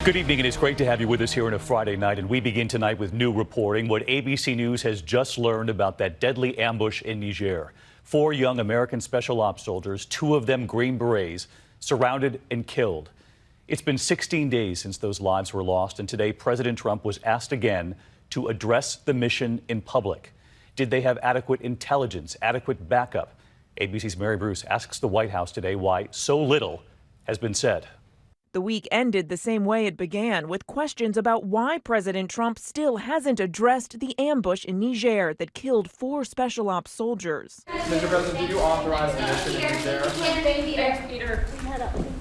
Good evening, and it's great to have you with us here on a Friday night. And we begin tonight with new reporting. What ABC News has just learned about that deadly ambush in Niger. 4 young American special ops soldiers, 2 of them Green Berets, surrounded and killed. It's been 16 days since those lives were lost, and today President Trump was asked again to address the mission in public. Did they have adequate intelligence, adequate backup? ABC's Mary Bruce asks the White House today why so little has been said. The week ended the same way it began, with questions about why President Trump still hasn't addressed the ambush in Niger that killed 4 special ops soldiers. Mr. President, do you authorize the mission in Niger?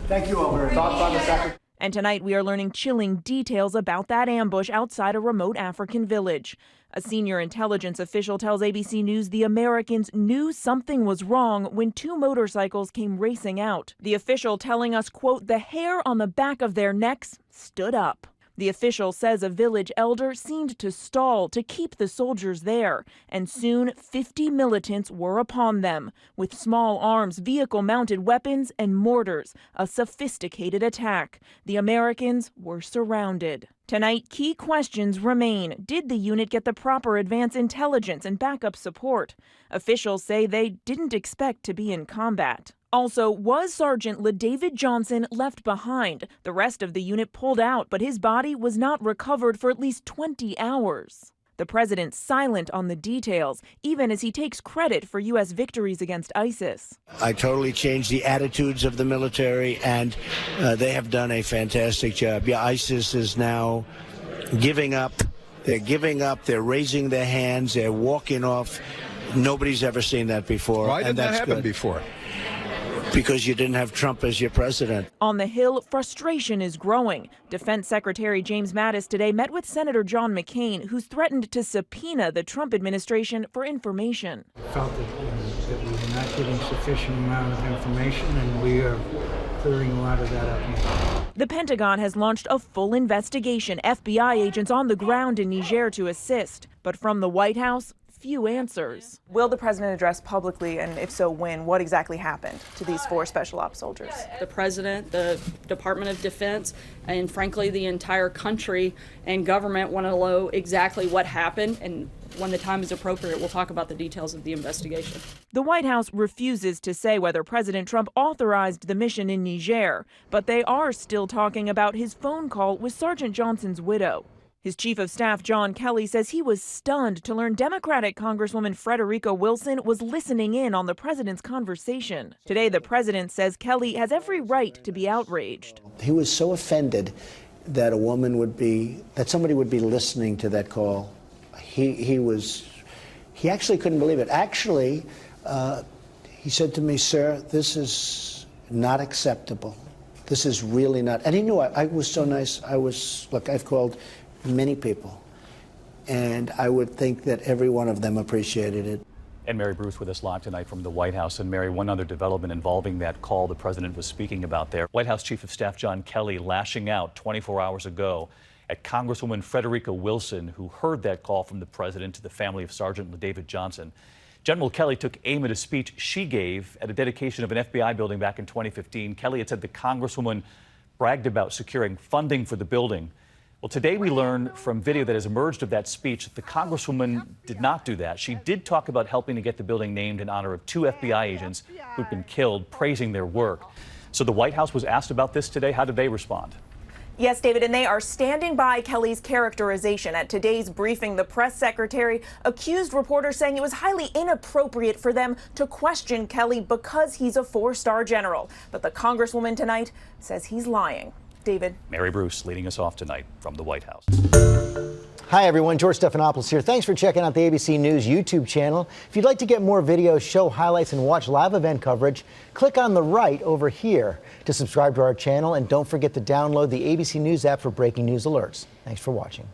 Thank you all very much. Thoughts on the secretary? And tonight we are learning chilling details about that ambush outside a remote African village. A senior intelligence official tells ABC News the Americans knew something was wrong when 2 motorcycles came racing out. The official telling us, quote, the hair on the back of their necks stood up. The official says a village elder seemed to stall to keep the soldiers there, and soon 50 militants were upon them, with small arms, vehicle-mounted weapons, and mortars, a sophisticated attack. The Americans were surrounded. Tonight, key questions remain. Did the unit get the proper advance intelligence and backup support? Officials say they didn't expect to be in combat. Also, was Sergeant LaDavid Johnson left behind? The rest of the unit pulled out, but his body was not recovered for at least 20 hours. The president silent on the details, even as he takes credit for U.S. victories against ISIS. I totally changed the attitudes of the military, and they have done a fantastic job. Yeah, ISIS is now giving up. They're giving up. They're raising their hands. They're walking off. Nobody's ever seen that before. Why didn't that happen good. before? Because you didn't have Trump as your president. On the Hill, frustration is growing. Defense Secretary James Mattis today met with Senator John McCain, who's threatened to subpoena the Trump administration for information. Felt that we were not getting sufficient amount of information, and we are clearing a lot of that up now. The Pentagon has launched a full investigation, FBI agents on the ground in Niger to assist. But from the White House, few answers. Will the president address publicly, and if so, when, what exactly happened to these 4 special ops soldiers? The president, the Department of Defense, and frankly the entire country and government want to know exactly what happened, and when the time is appropriate, we'll talk about the details of the investigation. The White House refuses to say whether President Trump authorized the mission in Niger, but they are still talking about his phone call with Sergeant Johnson's widow. His chief of staff, John Kelly, says he was stunned to learn Democratic Congresswoman Frederica Wilson was listening in on the president's conversation. Today, the president says Kelly has every right to be outraged. He was so offended that somebody would be listening to that call. He actually couldn't believe it. Actually, he said to me, sir, this is not acceptable. This is really not. And he knew I was so nice. Look, I've called many people, and I would think that every one of them appreciated it. And Mary Bruce with us live tonight from the White House. And Mary, one other development involving that call the president was speaking about there. White House Chief of Staff John Kelly lashing out 24 hours ago at Congresswoman Frederica Wilson, who heard that call from the president to the family of Sergeant LaDavid Johnson. General Kelly took aim at a speech she gave at a dedication of an FBI building back in 2015. Kelly had said the Congresswoman bragged about securing funding for the building. Well, today we learn from video that has emerged of that speech that the Congresswoman did not do that. She did talk about helping to get the building named in honor of 2 FBI agents who'd been killed, praising their work. So the White House was asked about this today. How did they respond? Yes, David, and they are standing by Kelly's characterization. At today's briefing, the press secretary accused reporters saying it was highly inappropriate for them to question Kelly because he's a 4-star general. But the Congresswoman tonight says he's lying. David. Mary Bruce leading us off tonight from the White House. Hi, everyone. George Stephanopoulos here. Thanks for checking out the ABC News YouTube channel. If you'd like to get more videos, show highlights, and watch live event coverage, click on the right over here to subscribe to our channel. And don't forget to download the ABC News app for breaking news alerts. Thanks for watching.